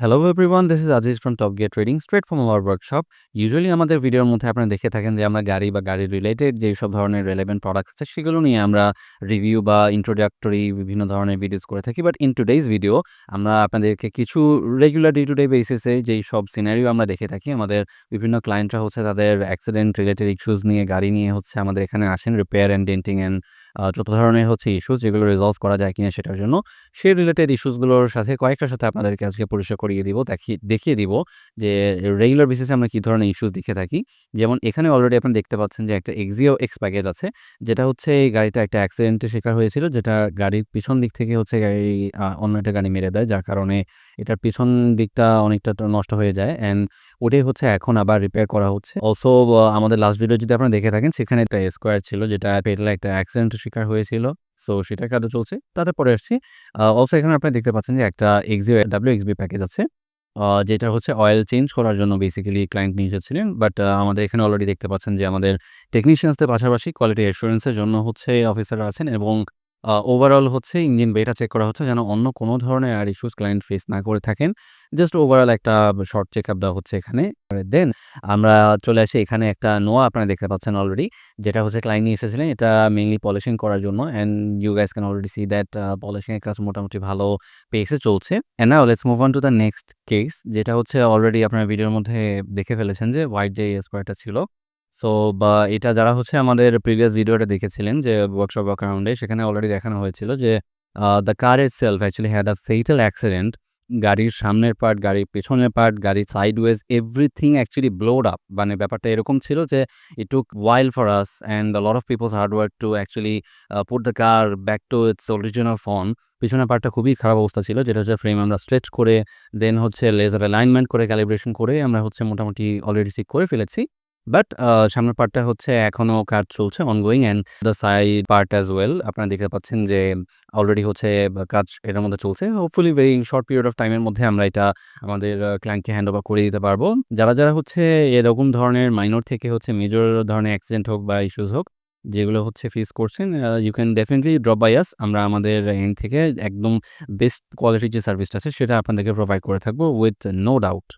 Hello everyone, this is Aziz from top gear trading straight from our workshop. Usually আমাদের ভিডিওর মধ্যে আপনারা দেখে থাকেন যে আমরা গাড়ি বা গাড়ি রিলেটেড যেসব ধরনের রেলেভেন্ট প্রোডাক্ট আছে সেগুলো নিয়ে আমরা রিভিউ বা ইন্ট্রোডাক্টরি বিভিন্ন ধরনের ভিডিওস করে থাকি। বাট ইন টুডেইজ ভিডিও আমরা আপনাদেরকে কিছু রেগুলার ডে টু ডে বেসিসে যেই সব সিনারিও আমরা দেখে থাকি, আমাদের বিভিন্ন ক্লায়েন্টরা হচ্ছে তাদের অ্যাক্সিডেন্ট রিলেটেড ইস্যুস নিয়ে গাড়ি নিয়ে হচ্ছে আমাদের এখানে আসেন রিপেয়ার অ্যান্ড ডেন্টিং অ্যান্ড যত ধরনের হচ্ছে ইস্যুস যেগুলো রিজলভ করা যায় কিনা সেটার জন্য। সেই রিলেটেড ইস্যুসগুলোর সাথে কয়েকটার সাথে আপনাদেরকে আজকে পরিচয় করিয়ে দিব, দেখিয়ে দিব যে রেগুলার বেসিসে আমরা কি ধরনের ইস্যুস দেখে থাকি। যেমন এখানে অলরেডি আপনি দেখতে পাচ্ছেন যে একটা এক্সিও এক্স প্যাকেজ আছে, যেটা হচ্ছে এই গাড়িটা একটা অ্যাক্সিডেন্টের শিকার হয়েছিল, যেটা গাড়ির পিছন দিক থেকে হচ্ছে গাড়ি অন্য একটা গাড়ি মেরে দেয়, যার কারণে এটার পিছন দিকটা অনেকটা নষ্ট হয়ে যায় অ্যান্ড ওটাই হচ্ছে এখন আবার রিপেয়ার করা হচ্ছে। অলসো আমাদের লাস্ট ভিডিও যদি আপনারা দেখে থাকেন, সেখানে একটা স্কোয়ার ছিল যেটা পেটলা একটা অ্যাক্সিডেন্টের শিকার হয়েছিল। সো সেটার কাজও চলছে। তাতে পরে আসছি। অলসো এখানে আপনারা দেখতে পাচ্ছেন যে একটা এক্সিও WXB প্যাকেজ আছে। যেটা হচ্ছে অয়েল চেঞ্জ করার জন্য বেসিক্যালি ক্লায়েন্ট নিয়ে এসেছিলেন। বাট আমাদের এখানে অলরেডি দেখতে পাচ্ছেন যে আমাদের টেকনিশিয়ানসদের পাশাপাশি কোয়ালিটি অ্যাসুরেন্স এর জন্য হচ্ছে অফিসাররা আছেন এবং ওভারঅল হচ্ছে ইঞ্জিন বেটা চেক করা হচ্ছে যেন অন্য কোনো ধরনের আর ইস্যুস ক্লায়েন্ট ফেস না করে থাকেন। জাস্ট ওভারঅল একটা শর্ট চেকআপ দেওয়া হচ্ছে এখানে। দেন আমরা চলে আসি, এখানে একটা নোয়া আপনারা দেখতে পাচ্ছেন অলরেডি, যেটা হচ্ছে ক্লায়েন্ট নিয়ে এসেছিলেন। এটা মেইনলি পলিশিং করার জন্য and you guys can already see that polishing এর কাজ মোটামুটি ভালো পেসে চলছে। And now let's move on to the next case, যেটা হচ্ছে অলরেডি আপনারা ভিডিওর মধ্যে দেখে ফেলেছেন যে হোয়াইট যে স্কোয়ারটা ছিল। সো বা এটা যারা হচ্ছে আমাদের প্রিভিয়াস ভিডিওটা দেখেছিলেন যে ওয়ার্কশপ ওয়ার্কারাউন্ডে, সেখানে অলরেডি দেখানো হয়েছিল যে the car itself actually had a fatal accident. গাড়ির সামনের পার্ট, গাড়ির পেছনের পার্ট, গাড়ির sideways everything actually blowed up. মানে ব্যাপারটা এরকম ছিল যে it took while for us and a lot of people's hard work to actually put the car back to its original form. পিছনের পার্টটা খুবই খারাপ অবস্থা ছিল, যেটা হচ্ছে ফ্রেম আমরা স্ট্রেচ করে দেন হচ্ছে লেজার অ্যালাইনমেন্ট করে ক্যালিব্রেশন করে আমরা হচ্ছে মোটামুটি অলরেডি ঠিক করে ফেলেছি। বাট সামনের পার্টটা হচ্ছে এখনো কাজ চলছে ongoing and the side part as well. আপনারা দেখতে পাচ্ছেন যে অলরেডি হচ্ছে কাজ এটার মধ্যে চলছে। Hopefully very short period of টাইমের মধ্যে আমরা এটা আমাদের ক্লায়েন্টকে হ্যান্ড ওভার করে দিতে পারবো। যারা হচ্ছে এরকম ধরনের মাইনর থেকে হচ্ছে মেজর ধরনের অ্যাক্সিডেন্ট হোক বা ইস্যুস হোক, যেগুলো হচ্ছে ফেস করছেন, you can definitely drop by us. আমরা আমাদের এন্ড থেকে একদম বেস্ট কোয়ালিটির যে সার্ভিসটা আছে সেটা আপনাদেরকে প্রোভাইড করে থাকবো উইথ নো ডাউট।